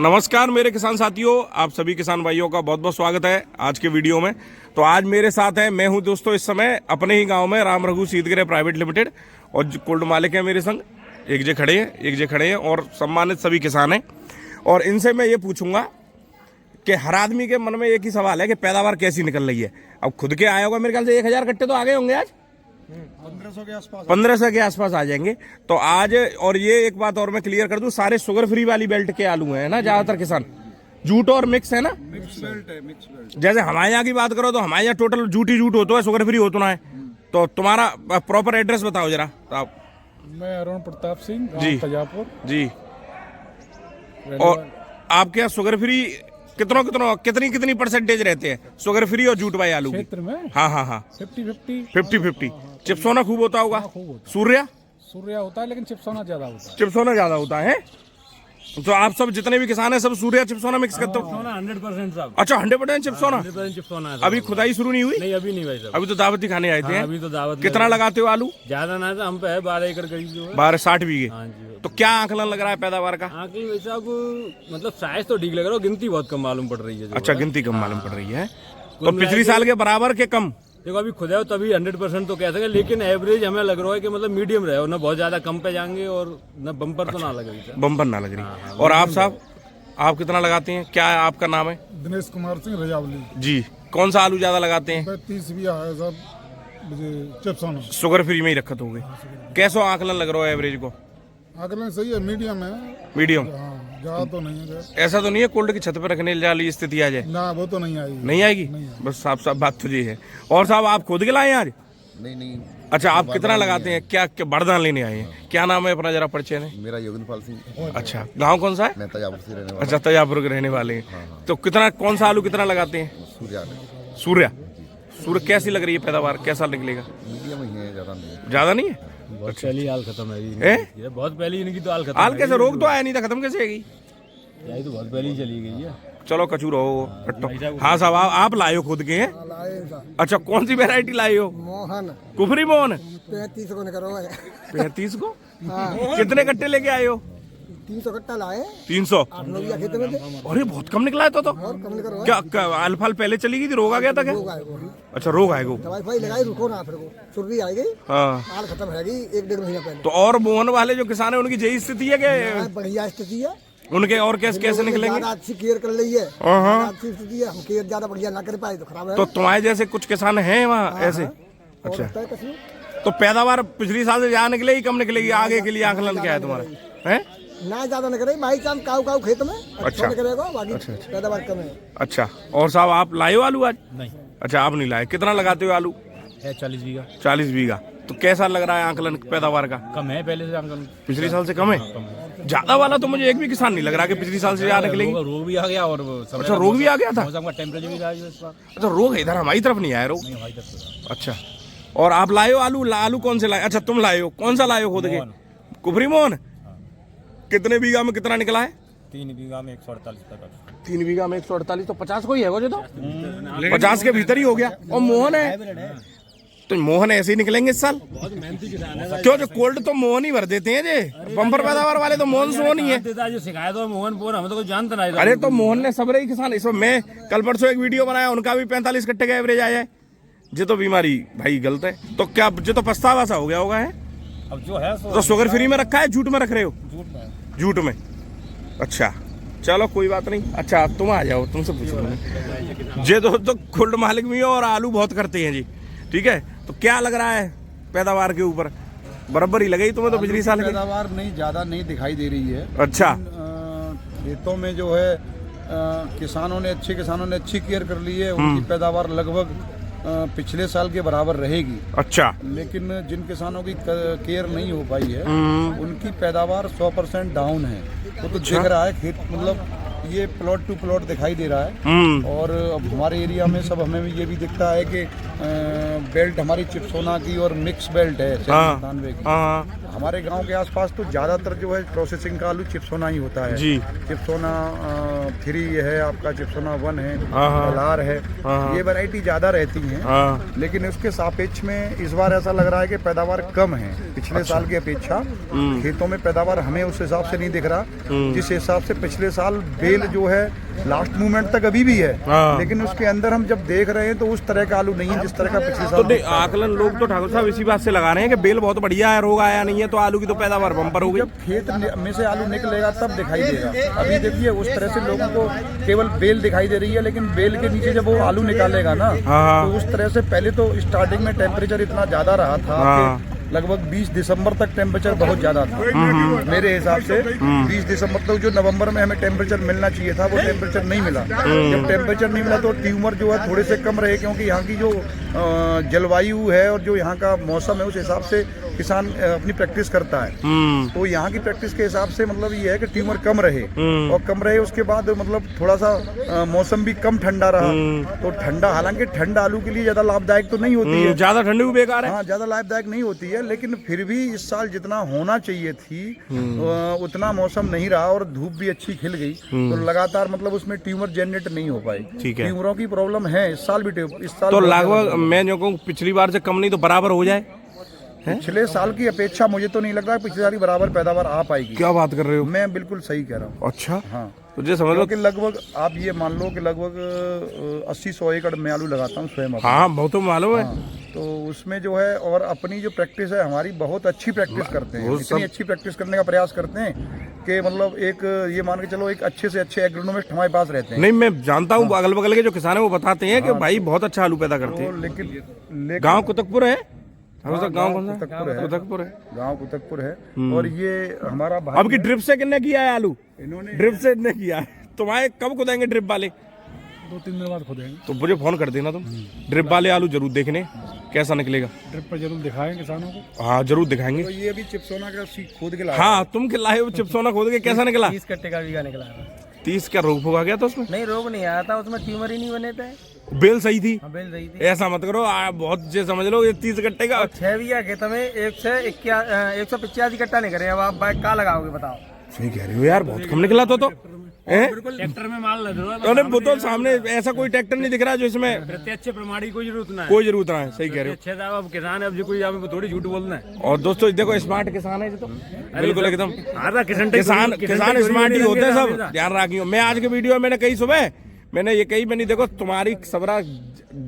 नमस्कार मेरे किसान साथियों, आप सभी किसान भाइयों का बहुत बहुत स्वागत है आज के वीडियो में। तो आज मेरे साथ है, मैं हूं दोस्तों इस समय अपने ही गांव में राम रघु शीतगृह प्राइवेट लिमिटेड, और जो कोल्ड मालिक है मेरे संग एक जे खड़े हैं और सम्मानित सभी किसान हैं। और इनसे मैं ये पूछूंगा कि हर आदमी के मन में एक ही सवाल है कि पैदावार कैसी निकल रही है। अब खुद के आया होगा मेरे ख्याल से 1000 कट्टे तो आ गए होंगे आज, 1500 के आसपास आ जाएंगे। तो आज और ये एक बात और मैं क्लियर कर दूं, सारे शुगर फ्री वाली बेल्ट के आलू हैं ना ज्यादातर किसान, जूट और मिक्स है ना, मिक्स बेल्ट है, मिक्स बेल्ट। जैसे हमारे यहाँ की बात करो तो हमारे यहाँ टोटल जूट ही जूट होता है, शुगर फ्री होता ना है। तो तुम्हारा प्रॉपर एड्रेस बताओ जरा। आप मैं अरुण प्रताप सिंह जी तजापुर जी। और आपके यहाँ शुगर फ्री कितनी परसेंटेज रहते हैं शुगर फ्री और जूट वाले आलू क्षेत्र में? हाँ 50-50 चिप्सोना खूब होता होगा। सूर्या होता है, लेकिन चिप्सोना ज्यादा होता है। चिप्सोना ज्यादा होता है। तो आप सब जितने भी किसान हैं सब सूर्या चिप्सोना मिक्स करते हो? 100% साहब। अच्छा 100% चिप्सोना। चिप्सोना अभी खुदाई शुरू नहीं हुई? नहीं, अभी नहीं भाई साहब, अभी तो दावती खाने आए थे। अभी तो दावत। कितना लगाते हो आलू? ज्यादा ना था, हम पे है 12 एकड़ करीब जो है। 12-60 बीघे। हाँ जी। तो क्या आंकलन लग रहा है पैदावार का? आंकलन भाई साहब मतलब साइज तो ठीक लग रहा है, गिनती बहुत कम मालूम पड़ रही है। अच्छा गिनती कम मालूम पड़ रही है। तो पिछली साल के बराबर के कम? देखो अभी खुदा हो तभी 100% तो कह सके, लेकिन एवरेज हमें लग रहा है कि मतलब मीडियम रहे, ना बहुत ज्यादा कम पे जाएंगे और ना बम्पर तो ना लग रही है। बम्पर ना लग रही। और आप साहब, आप कितना लगाते हैं? क्या आपका नाम है? दिनेश कुमार सिंह रजावली जी। कौन सा आलू ज्यादा लगाते हैं? 30 भी है सब, मुझे चिप्सोना शुगर फ्री में ही रखत हो गए। कैसा आंकलन लग रहा है एवरेज को? आकलन सही है, मीडियम है। मीडियम? ज्यादा तो नहीं है। ऐसा तो नहीं है कोल्ड की छत पर रखने वाली स्थिति आ जाए? ना वो तो नहीं आएगी। नहीं आएगी? बस साफ बात तो ये है। और साहब आप खुद के लाए आज? नहीं। अच्छा, आप कितना लगाते हैं? क्या बारदान लेने आए हैं? क्या नाम है अपना, जरा परिचय दें। मेरा योगेंद्रपाल सिंह। अच्छा, गांव कौन सा है? मैं तजापुर से रहने वाला। अच्छा, तजापुर के रहने वाले हैं। तो कितना, कौन सा आलू कितना लगाते हैं? सूर्या कैसी लग रही है पैदावार, कैसा निकलेगा? मीडियम ही है, ज्यादा नहीं है। बहुत पहली हाल खत्म है, बहुत पहली इनकी तो हाल खत्म। हाल कैसे? रोग तो आया नहीं था, खत्म कैसे आएगी? यही तो बहुत पहली चली गई है। चलो कचू रहो कट्टो। हाँ साहब, आप लाए हो खुद के हैं? अच्छा, कौन सी वैरायटी लाए हो? मोहन। कुफरी मोहन। 35 को निकलो। 35 को? कितने कट्टे लेके आए हो? 300 कट्टा लाए। 300? खेत में थे। अरे बहुत कम निकला है। तो कम निकलो। क्या अल्फाल पहले चली गई थी? रोग आ गया था क्या? अच्छा, रोग आएगा। दवाई लगाई, रुको ना, फिर वो सुर्री आ गई। हाँ, हाल खत्म रहेगी 1-1.5 महीना पहले। तो और मोहन वाले जो किसान है उनकी यही स्थिति है कि बढ़िया स्थिति है उनके? और कैसे निकलेंगे? अच्छी केयर कर ली है, अच्छी स्थिति है। हम केयर ज्यादा बढ़िया ना कर पाए तो खराब है। तो तुम्हारे जैसे कुछ किसान हैं वहाँ ऐसे? अच्छा, तो पैदावार पिछली साल से ज्यादा निकलेगी कम निकलेगी? आगे के लिए आकलन क्या है तुम्हारा? है ना ज्यादा निकले भाई, चांद काऊ खेत में अच्छा निकलेगा, बाकी पैदावार कम है। अच्छा। और साहब आप लाए हो आलू आज? नहीं। अच्छा, आप नहीं लाए। कितना लगाते हो आलू? है 40 बीघा। 40 बीघा। तो कैसा लग रहा है आंकलन पैदावार का? कम है पहले से आंकलन, पिछले साल से कम है। ज्यादा वाला तो मुझे एक भी किसान नहीं लग रहा कि पिछली साल से ज्यादा निकलेगी। रोग भी आ गया और अच्छा, रोग भी आ गया था? मौसम का टेम्परेचर भी था इस बार। अच्छा, रोग इधर हमारी तरफ नहीं आया रोग? अच्छा। और आप लाए हो आलू कौन से लाए? अच्छा, तुम लाए हो। कौन सा लाए हो खुद के? कुफरी मोहन। कितने बीघा में कितना निकला है? 3 बीघा में 148 तक। 3 बीघा में 148, तो 50 को ही है वो जो, तो 50 के भीतर ही हो गया। और मोहन है तो मोहन ऐसे ही निकलेंगे इस साल। क्यों, जो कोल्ड तो मोहन ही भर देते हैं जे, बम्पर पैदावार वाले तो मोहन सोहन ही है। जो शिकायत हो मोहन पोहन, हमें तो कोई जानता नहीं। अरे तो मोहन ने सब रही किसान। इसमें मैं कल परसों एक वीडियो बनाया, उनका भी 45 कट्टे का एवरेज आया है। ये तो बीमारी भाई गलत है। तो क्या ये तो पछतावा सा हो गया होगा है? अब जो है तो शुगर फ्री में रखा है, जूट में रख रहे हो? जूट में। अच्छा, चलो कोई बात नहीं। अच्छा, तुम आ जाओ, तुमसे पूछो। जे तो खुल्ड मालिक भी हो और आलू बहुत करते हैं जी, ठीक है। तो क्या लग रहा है पैदावार के ऊपर? बराबर ही लगेगी तुम्हें तो पिछली साल की? पैदावार नहीं ज्यादा नहीं दिखाई दे रही है। अच्छा। खेतों में जो है किसानों ने अच्छी केयर कर ली है, उनकी पैदावार लगभग पिछले साल के बराबर रहेगी। अच्छा। लेकिन जिन किसानों की केयर नहीं हो पाई है उनकी पैदावार 100% डाउन है। वो तो दिख रहा है खेत, मतलब ये प्लॉट टू प्लॉट दिखाई दे रहा है। और अब हमारे एरिया में सब हमें ये भी दिखता है कि बेल्ट हमारी चिप्सोना की और मिक्स बेल्ट है 97 की। हमारे गांव के आसपास तो ज़्यादातर जो है प्रोसेसिंग का आलू चिप्सोना ही होता है जी। चिप्सोना 3 है आपका, चिप्सोना 1 है, हाँ। LR है, हाँ। ये वैरायटी ज़्यादा रहती हैं। हाँ। लेकिन उसके सापेक्ष में इस बार ऐसा लग रहा है कि पैदावार कम है पिछले साल की अपेक्षा। खेतों में पैदावार हमें उस हिसाब से नहीं दिख रहा जिस हिसाब से पिछले साल बेल जो है लास्ट मूवमेंट तक अभी भी है, हाँ। लेकिन उसके अंदर हम जब देख रहे हैं तो उस तरह का आलू नहीं है जिस तरह का पिछले तो साल नहीं, आकलन लोग तो ठाकुर साहब इसी बात से लगा रहे हैं कि बेल बहुत बढ़िया है, रोग आया नहीं है, तो आलू की तो पैदावार बम्पर हो गई। जब खेत में से आलू निकलेगा तब दिखाई देगा। अभी देखिए उस तरह से लोगों को केवल बेल दिखाई दे रही है, लेकिन बेल के नीचे जब वो आलू निकालेगा ना, हाँ। तो उस तरह से पहले तो स्टार्टिंग में टेम्परेचर इतना ज्यादा रहा था हाँ। कि लगभग 20 दिसंबर तक टेम्परेचर बहुत ज्यादा था मेरे हिसाब से। 20 दिसंबर तक जो नवंबर में हमें टेम्परेचर मिलना चाहिए था वो टेम्परेचर नहीं मिला। जब टेम्परेचर नहीं मिला तो ट्यूमर जो है थोड़े से कम रहे, क्योंकि यहाँ की जो जलवायु है और जो यहाँ का मौसम है उस हिसाब से किसान अपनी प्रैक्टिस करता है। तो यहाँ की प्रैक्टिस के हिसाब से मतलब ये है कि ट्यूमर कम रहे, और कम रहे उसके बाद मतलब थोड़ा सा मौसम भी कम ठंडा रहा। तो ठंडा, हालांकि ठंड आलू के लिए ज्यादा लाभदायक तो नहीं होती है, ज्यादा ठंडी भी बेकार है। हाँ ज्यादा लाभदायक नहीं होती है, लेकिन फिर भी इस साल जितना होना चाहिए थी उतना मौसम नहीं रहा और धूप भी अच्छी खिल गई, तो लगातार मतलब उसमें ट्यूमर जनरेट नहीं हो पाई। ठीक है। ट्यूमरों की प्रॉब्लम है इस साल भी, इस साल तो बहुत लगभग ज्यादा मैं जो कहूँ पिछली बार से कम नहीं तो बराबर हो जाए। पिछले साल की अपेक्षा मुझे तो नहीं लग रहा है पिछले साल की बराबर पैदावार आ पाएगी। क्या बात कर रहे हो? मैं बिल्कुल सही कह रहा हूँ। अच्छा, हाँ, तो ये समझ लो क्योंकि लगभग आप ये मान लो कि लगभग 80-100 एकड़ में आलू लगाता हूँ स्वयं अपना। हाँ, बहुत तो मालूम है। हाँ, तो उसमें जो है और अपनी जो प्रैक्टिस है हमारी बहुत अच्छी प्रैक्टिस करते हैं, इतनी अच्छी प्रैक्टिस करने का प्रयास करते हैं कि मतलब एक ये मान के चलो एक अच्छे से अच्छे एग्रोनोमिस्ट हमारे पास रहते हैं। नहीं, मैं जानता हूँ अगल बगल के जो किसान है वो बताते हैं कि भाई बहुत अच्छा आलू पैदा करते हैं। लेकिन गाँव कुतकपुर है, गाँव कौन सा? कुतकपुर है। गाँव कुतकपुर है। और ये हमारा भाई अब की ड्रिप से कितने किया है आलू? इन्होंने ड्रिप से इतने किया है। तुम्हारे कब खुदेंगे ड्रिप वाले? 2-3 दिन बाद खोदेंगे। तो मुझे फोन कर देना तुम, ड्रिप वाले आलू जरूर देखने कैसा निकलेगा। ट्रिप पर जरूर दिखाएंगे किसानों को। हाँ जरूर दिखाएंगे। तो ये अभी चिप्सोना का खोद के लाया। हाँ तुम खिलाए हो चिप्सोना खोद के, कैसा निकला? 30 कट्टे का बीघा निकला है। 30 का रोग फोगा गया था उसमें? नहीं, रोग नहीं आया था उसमें, ट्यूमर ही नहीं बने थे। बेल सही थी? हाँ, बेल रही थी। ऐसा मत करो, बहुत जे समझ लो ये 30 कट्टे का 6 बीघा खेत में 185 कट्टा नहीं करे। अब आप बाइक कहाँ लगाओगे बताओ? सही कह रहे हो यार, बहुत कम निकला तो ट्रैक्टर में माल लग रहा है। अरे वो तो सामने ऐसा कोई ट्रैक्टर नहीं दिख रहा जो इसमें प्रत्यक्ष प्रमाण की कोई जरूरत ना है। कोई जरूरत ना है। सही कह रहे अच्छे साहब अब किसान है, अब जो कोई यहाँ पे थोड़ी झूठ बोलना है। हो। और दोस्तों देखो स्मार्ट किसान है ये तो बिल्कुल एकदम किसान किसान स्मार्ट ही होते हैं सब, ध्यान रखियो। मैं आज के वीडियो में मैंने कही सुबह मैंने ये कही, मैंने देखो तुम्हारी सबरा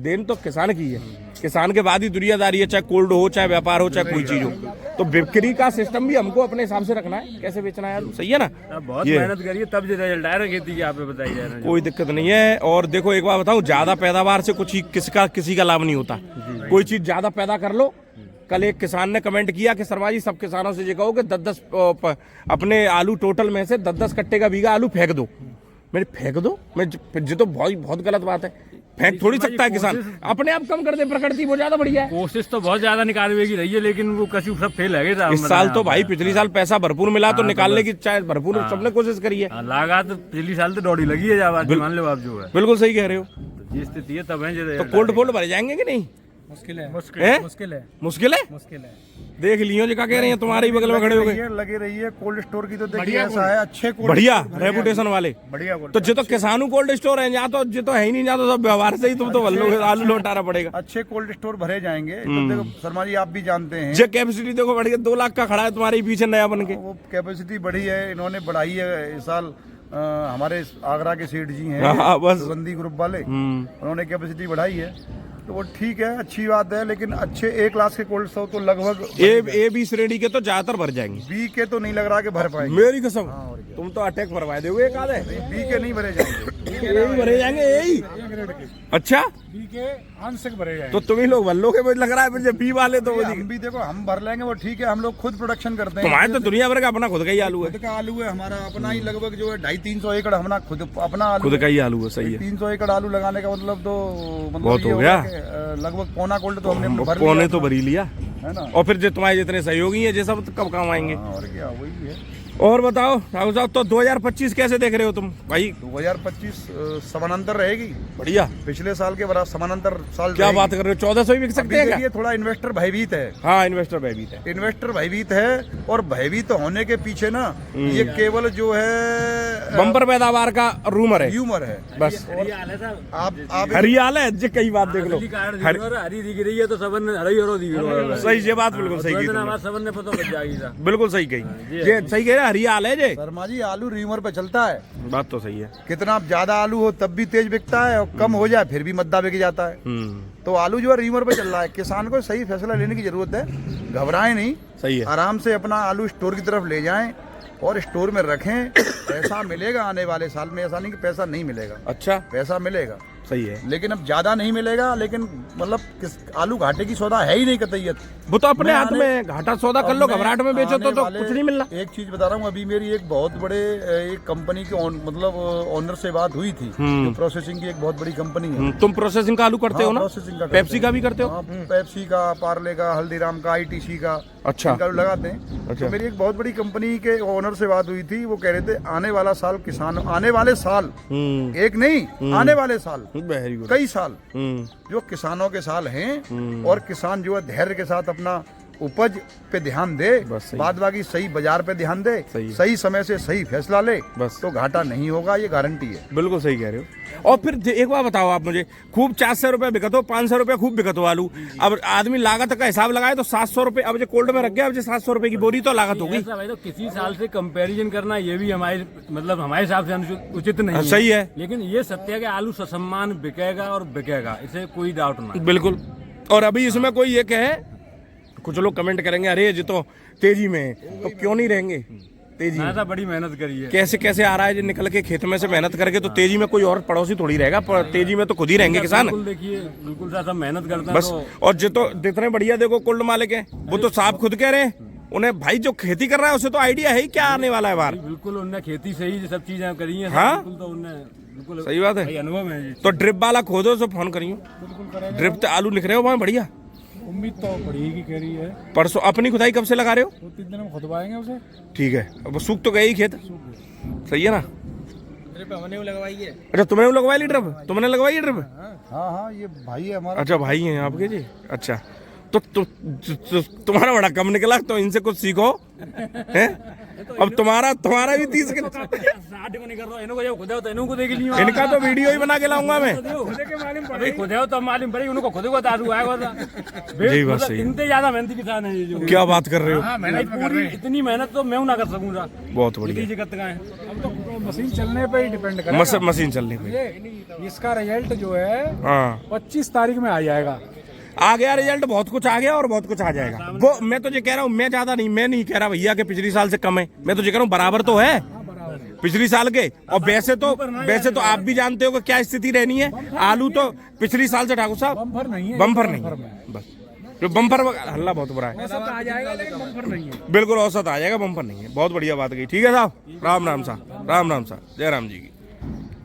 देन तो किसान की है, किसान के बाद ही दुनियादारी है, चाहे कोल्ड हो चाहे व्यापार हो चाहे कोई चीज हो। तो बिक्री का सिस्टम भी हमको अपने हिसाब से रखना है, कैसे बेचना है यार, सही है ना? बहुत मेहनत करिए तब जो रिजल्ट आएगा खेती की, आप बताइए जा रहे हैं। कोई दिक्कत नहीं है। और देखो एक बात बताऊं, ज्यादा पैदावार से कुछ किसी का लाभ नहीं होता। कोई चीज ज्यादा पैदा कर लो। कल एक किसान ने कमेंट किया कि शर्मा जी सब किसानों से ये कहो कि 10-10 अपने आलू टोटल में से 10-10 कट्टे का बीघा आलू फेंक दो। मैंने फेंक दो, मैं ये तो बहुत गलत बात है। फेंक थोड़ी सकता है किसान, अपने आप कम कर दे, प्रकृति वो ज्यादा बढ़िया है। कोशिश तो बहुत ज्यादा निकालने की रही है, लेकिन वो कसी सब फेल है। इस साल तो भाई पिछली साल पैसा भरपूर मिला तो निकालने की चाहे भरपूर सबने कोशिश करी है। लागा तो पिछली साल तो दौड़ी लगी है, जब मान लो आप जो है बिल्कुल सही कह रहे हो। ये स्थिति है तब है। तो कोल्ड फोल्ड भरे जाएंगे कि नहीं? मुश्किल है। मुश्किल है। मुश्किल है। देख लियो जो क्या कह रहे हैं, तुम्हारे ही बगल में खड़े हो गए। लगे रही है कोल्ड स्टोर की, तो देखिए ऐसा है अच्छे कोल्ड बढ़िया रेपुटेशन वाले। बढ़िया तो जो तो किसानों कोल्ड स्टोर है, यहाँ तो जो तो है ही नहीं, यहाँ तो सब व्यवहार से ही तुम तो आलू लौटाना पड़ेगा। अच्छे कोल्ड स्टोर भरे जाएंगे। तो देखो शर्मा जी आप भी जानते हैं जो कैपेसिटी देखो बढ़िया 2 लाख का खड़ा है तुम्हारे पीछे नया बन के। वो कैपेसिटी बढ़ी है, इन्होंने बढ़ाई है इस साल। हमारे आगरा के सेठ जी हैं बस सुगंधी ग्रुप वाले, उन्होंने कैपेसिटी बढ़ाई है, तो वो ठीक है, अच्छी बात है। लेकिन अच्छे 1 लाख के कोल्ड स्टोर तो लगभग ए बी श्रेणी के तो ज्यादातर भर जाएंगे। बी के तो नहीं लग रहा कि भर पाएंगे। मेरी कसम, तुम तो अटैक भरवा दोगे एक आधे। बी के नहीं भरे जाएंगे, यही भरे जाएंगे यही। अच्छा, बी के आंशिक भरे जाएंगे। तो तुम ही लोग भल्लो के लग रहा है, फिर बी वाले तो हम भी देखो हम भर लेंगे, वो ठीक है, हम लोग खुद प्रोडक्शन करते हैं। तुम्हारे तो दुनिया भर का अपना खुद का ही आलू है। खुद का आलू है हमारा अपना ही, लगभग जो है 250-300 एकड़ हमारा खुद अपना आलू, खुद का ही आलू है। सही है। 300 एकड़ आलू लगाने का मतलब तो बहुत हो गया। लगभग पौना कोल्ड तो हमने भर पौने तो भरी लिया है ना। और फिर जो तुम्हारे जितने सहयोगी हैं, ये सब कब काम आएंगे? और क्या, वही है। और बताओ राहुल साहब, तो 2025 कैसे देख रहे हो तुम भाई? 2025 समानांतर रहेगी बढ़िया। पिछले साल के बराबर समानांतर साल क्या रहेगी। बात कर रहे हो, 1400 ही बिक सकते हैं क्या? ये थोड़ा इन्वेस्टर भयभीत है। हाँ, इन्वेस्टर भयभीत है। इन्वेस्टर भयभीत है, और भयभीत होने के पीछे ना ये केवल जो है बम्पर पैदावार का रूमर है, ह्यूमर है। बस। आप हरियाल है जी, कई बात देख लो। हरी दिख रही है तो सबन हरी और दिख रहा है। सही, ये बात बिल्कुल सही की तुमने। सबन ने पता लग जाएगी था। बिल्कुल सही कही, ये सही कह रहे, हरियाल है जे। शर्मा जी, आलू र्यूमर पे चलता है। बात तो सही है। कितना ज्यादा आलू हो तब भी तेज बिकता है, और कम हो जाए फिर भी मद्दा बिक जाता है। तो आलू जो है र्यूमर पे चल रहा है। किसान को सही फैसला लेने की जरूरत है, घबराएं नहीं, सही है। आराम से अपना आलू स्टोर की तरफ ले जाएं और स्टोर में रखें। पैसा मिलेगा आने वाले साल में, ऐसा नहीं कि पैसा नहीं मिलेगा, अच्छा, पैसा मिलेगा, सही है। लेकिन अब ज्यादा नहीं मिलेगा। लेकिन मतलब आलू घाटे की सौदा है ही नहीं कतईयत। वो तो अपने हाथ में घाटा सौदा कर लो, घबराहट में बेचो तो कुछ नहीं मिलना। एक चीज बता रहा हूँ, अभी मेरी एक बहुत बड़े एक कंपनी के मतलब ओनर से बात हुई थी, जो प्रोसेसिंग की एक बहुत बड़ी कंपनी है। तुम प्रोसेसिंग का आलू करते हो ना? प्रोसेसिंग का पेप्सी का भी करते हो? पेप्सी का, पार्ले का, हल्दीराम का, ITC का, अच्छा, इनका आलू लगाते हैं। अच्छा। तो मेरी एक बहुत बड़ी कंपनी के ओनर से बात हुई थी, वो कह रहे थे आने वाला साल किसान, आने वाले साल, एक नहीं आने वाले साल, वेरी गुड। कई साल जो किसानों के साल हैं, और किसान जो है धैर्य के साथ अपना उपज पे ध्यान दे, बाद बाकी सही बाजार पे ध्यान दे, सही समय से सही फैसला ले, बस। तो घाटा नहीं होगा, ये गारंटी है। बिल्कुल सही कह रहे हो। और फिर एक बार बताओ आप मुझे, खूब 400 रुपए बिकत हो, 500 रुपए खूब बिकत हो आलू, अब आदमी लागत का हिसाब लगाए तो 700 रुपए, अब जो कोल्ड में रख गया, अब जो 700 रुपए की बोरी तो लागत होगी। ऐसा भाई, तो किसी साल से कंपैरिजन करना ये भी हमारे मतलब हमारे हिसाब से उचित नहीं है। सही है। लेकिन ये सत्य है कि आलू ससम्मान बिकेगा और बिकेगा, इसे कोई डाउट नहीं। बिल्कुल। और अभी इसमें कोई ये कहे, कुछ लोग कमेंट करेंगे, अरे जी तो तेजी में है, तो क्यों नहीं रहेंगे तेजी में? ऐसा बड़ी मेहनत करी है। कैसे कैसे आ रहा है जो निकल के खेत में से मेहनत करके, तो तेजी में कोई और पड़ोसी थोड़ी रहेगा, तेजी में तो खुद ही रहेंगे किसान। बिल्कुल, देखिए बिल्कुल सब मेहनत करते हैं बस। और जो तो जितने बढ़िया देखो कोल्ड मालिक है, वो तो साहब खुद कह रहे हैं, उन्हें भाई जो खेती कर रहा है उसे तो आइडिया है ही क्या आने वाला है बाहर। बिल्कुल, उनने खेती से ही सब चीजें करी हैं। हाँ? बिल्कुल, तो उनने बिल्कुल सही बात है। भाई अनुभव है जी। तो ड्रिप वाला खोदो तो फोन करियो, ड्रिप पे आलू लिख रहे हो वहाँ बढ़िया। उम्मीद तो बढ़ेगी कह रही है। परसों अपनी खुदाई कब से लगा रहे हो? 2-3 दिन में खुदवाएंगे उसे। ठीक है, अब सूख तो गए ही खेत, सही है ना? ड्रिप हमने लगवाई है। अच्छा, तुमने लगवाई ली ड्रिप? तुमने लगवाई है ड्रिप? हाँ हाँ, ये भाई है हमारा। अच्छा, भाई हैं आपके जी। अच्छा, तो तुम्हारा बड़ा कम निकला, तो इनसे कुछ सीखो हैं? अब तुम्हारा भी 30 के इनका तो वीडियो ही बना के लाऊंगा मैं। जी बात सही है। इतने ज्यादा मेहनती किसान है ये जो। क्या बात कर रहे हो? पूरी इतनी मेहनत तो मैं ना कर सकूंगा। बहुत बढ़िया। दिक्कत का है, अब तो मशीन चलने पे ही डिपेंड करेगा। मशीन चलने पे। ये इसका रिजल्ट जो है हाँ, 25 तारीख में आ जाएगा। आ गया रिजल्ट, बहुत कुछ आ गया और बहुत कुछ आ जाएगा। वो मैं तुझे कह रहा हूँ, मैं ज्यादा नहीं, मैं नहीं कह रहा भैया कि पिछली साल से कम है, मैं तुझे कह रहा हूँ बराबर तो है पिछली साल के। और वैसे तो आप भी जानते हो कि क्या स्थिति रहनी है, आलू तो पिछली साल से ठाकुर साहब बम्पर नहीं है, बम्पर नहीं है। बस जो बम्पर हल्ला बहुत बुरा है। औसत आ जाएगा लेकिन बम्पर नहीं है। बिल्कुल औसत आ जाएगा, बम्पर नहीं है। बहुत बढ़िया बात कही। ठीक है साहब, राम राम साहब, राम राम साहब, जय राम जी की।